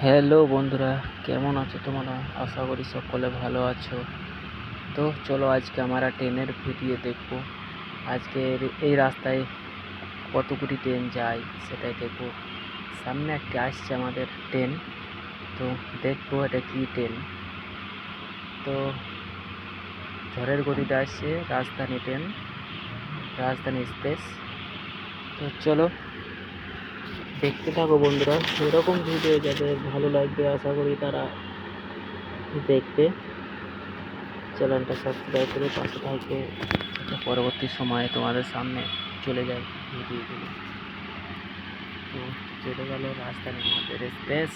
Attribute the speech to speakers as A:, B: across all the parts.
A: Hello বন্ধুরা, কেমন আছো তোমরা? আশা করি সকলে ভালো আছো। তো চলো আজকে আমরা ট্রেনের ভিডিও দেখব। আজকের এই রাস্তায় কতগুলি ট্রেন যায় সেটাই দেখব। সামনে একটা আসছে আমাদের ট্রেন, তো দেখবো এটা কি ট্রেন। তো ঝড়ের গতিতে আসছে রাজধানী ট্রেন, রাজধানী এক্সপ্রেস। তো চলো দেখতে থাকো বন্ধুরা। এরকম ভিডিও যাদের ভালো লাগবে আশা করি তারা দেখবে। চ্যানেলটা সাবস্ক্রাইব করে পাশে থাকবে, পরবর্তী সময়ে তোমাদের সামনে চলে যায় ভিডিওগুলো। তো চলে গেল রাজধানী আমাদের এক্সপ্রেস।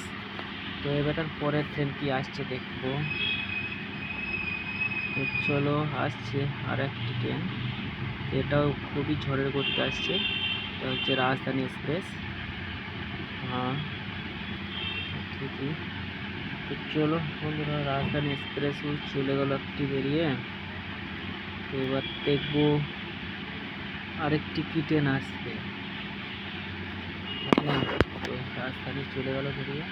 A: তো এবার পরের ট্রেন কি আসছে দেখবো। তো চলো আসছে আর একটি ট্রেন, এটাও খুবই ঝড়ের গতিতে আসছে। এটা হচ্ছে রাজধানী এক্সপ্রেস। হ্যাঁ ঠিকই। তো চলো বন্ধুরা, রাজধানী এক্সপ্রেসও চলে গেল একটি বেরিয়ে। তো এবার দেখবো আরেকটি কি ট্রেন আসবে। তো রাজধানী চলে গেল বেরিয়ে।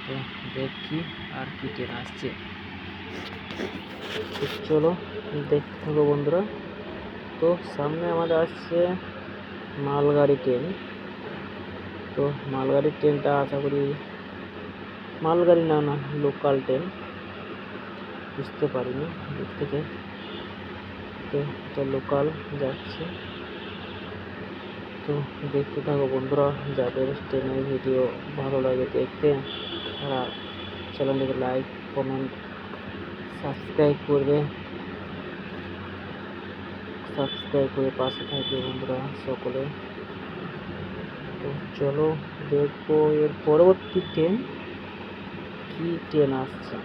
A: তো দেখি আর কি ট্রেন আসছে। চলো দেখতে থাকো বন্ধুরা। তো সামনে আমাদের আসছে মালগাড়ি ট্রেন। তো মালগাড়ির ট্রেনটা আশা করি মালগাড়ি না লোকাল ট্রেন, বুঝতে পারিনি দূর থেকে। তো এটা লোকাল যাচ্ছে। তো দেখতে থাকো বন্ধুরা, যাদের ট্রেনের ভিডিও ভালো লাগে দেখতে তারা চ্যানেলটিকে লাইক, কমেন্ট, সাবস্ক্রাইব করে পাশে থাকবে বন্ধুরা সকলে। তো চলো দেখবো এর পরবর্তী ট্রেন কি ট্রেন আসছে।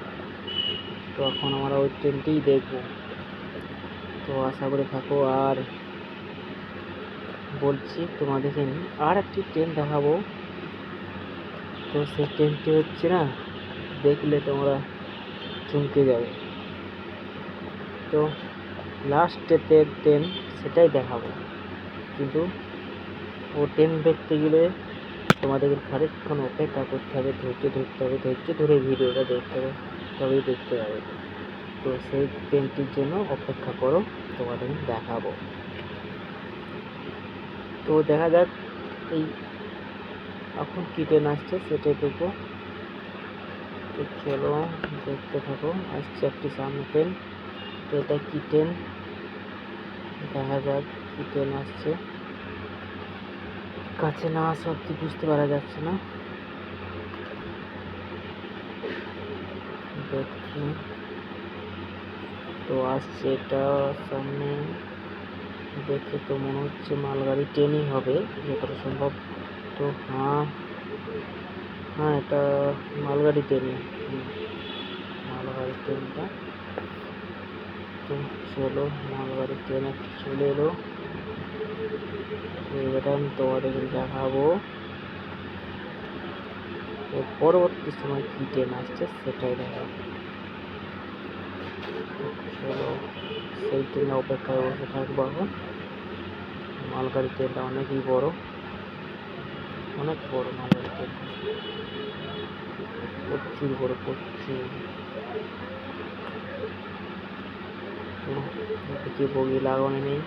A: তো এখন আমরা ওই ট্রেনটিই দেখবো। তো আশা করে থাকো। আর বলছি তোমাদেরকে আর একটি ট্রেন দেখাবো। তো সেই ট্রেনটি হচ্ছে না, দেখলে তোমরা চমকে যাবে। তো লাস্টেতে ট্রেন সেটাই দেখাবো, কিন্তু ও ট্রেন দেখতে গেলে তোমাদেরকে খানিকক্ষণ অপেক্ষা করতে হবে, ধৈর্য ধরতে হবে, ধৈর্য ধরে ভিডিওটা দেখতে হবে, তবেই দেখতে পাবে। তো সেই ট্রেনটির জন্য অপেক্ষা করো, তোমাদের দেখাবো। তো দেখা যাক এই এখন কী ট্রেন আসছে সেটাই দেখবো। তো চলো দেখতে থাকো। আসছে একটি সামনে ট্রেন। তো এটা কী ট্রেন, দেখা যাক কী ট্রেন আসছে। কাছে না আসা অব্দি বুঝতে পারা যাচ্ছে না। দেখি তো আসছে এটা সামনে, দেখে তো মনে হচ্ছে মালগাড়ি ট্রেনই হবে যতটা সম্ভব। তো হ্যাঁ, এটা মালগাড়ি ট্রেনই, মালগাড়ি ট্রেনটা। তো চলো মালগাড়ি ট্রেন চলে এলো। এবার আমি তোমাদের দেখাবো পরবর্তী সময় কী ট্রেন আসছে সেটাই দেখাবো। চলো সেই ট্রেনে অপেক্ষায় বসে থাকবো এখন। মালগাড়ি ট্রেনটা অনেকই বড়, অনেক বড় মালগাড়ি ট্রেনটা, প্রচুর বড়, প্রচুর। তো এদিকে বগি লাগানো নেই,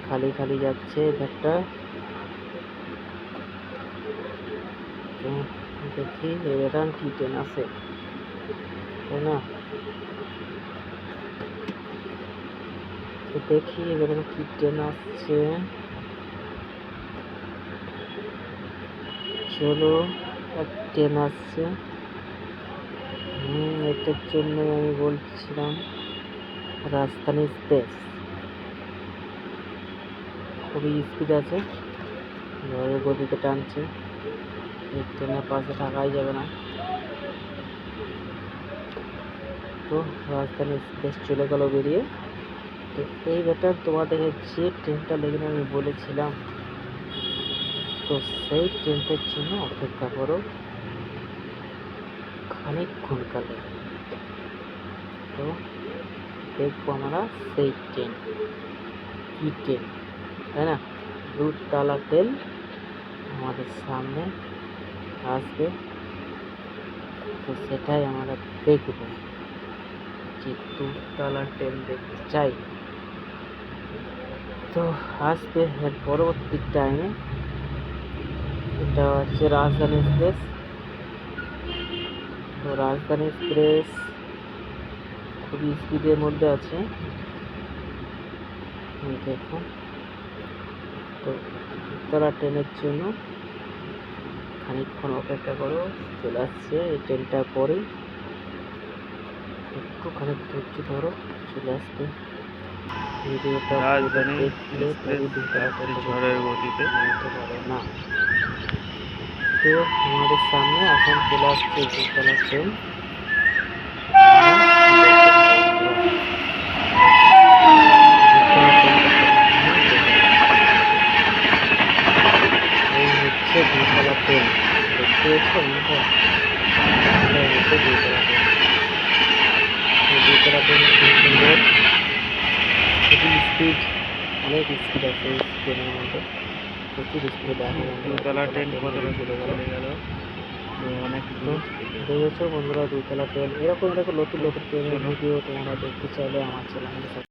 A: খালি খালি যাচ্ছে একটা। তো দেখি এবার কি ট্রেন আছে, তাই না? তো দেখি এবার কি ট্রেন আসছে। চলো এক ট্রেন আসছে। এটার জন্য আমি বলছিলাম রাজধানী এক্সপ্রেস খুবই স্পিড আছে, ঝড়ের গতিতে টানছে। এই ট্রেনের পাশে থাকাই যাবে না। তো রাজধানী এক্সপ্রেস চলে গেল বেরিয়ে। তো এই ব্যাটার তোমাদের যে ট্রেনটা লেগে আমি বলেছিলাম, তো সেই ট্রেনটার জন্য অপেক্ষা করো খানিকক্ষণ কালে। তো দেখবো আমরা সেই ট্রেন কি ট্রেন, তাই না? দুধ তালা ট্রেন আমাদের সামনে আসবে, তো সেটাই আমরা দেখব যে দূরতলা ট্রেন দেখতে চাই। তো আসবে এর পরবর্তী টাইমে। এটা হচ্ছে রাজধানী এক্সপ্রেস। তো রাজধানী এক্সপ্রেস খুবই স্পিডের মধ্যে আছে, দেখুন। তো দূরতলা ট্রেনের জন্য খানিকক্ষণ অপেক্ষা করো, চলে আসছে এই ট্রেনটা পরে, একটুখানি ধৈর্য ধরো, চলে আসবে। ভিডিওটা
B: রাজধানী
A: দেখলে তবে দূরতলা ট্রেনটা
B: ঝড়ের গতিতে
A: নামতে পারো না। তো আমাদের সামনে এখন চলে আসছে দূরতলা ট্রেন। এই হচ্ছে দূরতলা ট্রেন, দেখতে পাচ্ছেন? এই হচ্ছে দূরতলা ট্রেন। এই দূরতলা ট্রেন খুব সুন্দর, খুবই স্পিড, অনেক স্পিড আছে এই ট্রেনের মধ্যে, প্রচুর স্পিডে দেখা
B: দোতলা ট্রেন কতটা
A: চলে গেল।
B: তো অনেক
A: তো দেখেছো বন্ধুরা, দূরতলা ট্রেন, এরকম নতুন নতুন ট্রেনের
B: চলো।
A: ভিডিও তোমরা দেখতে চাইলে আমার চ্যানেলে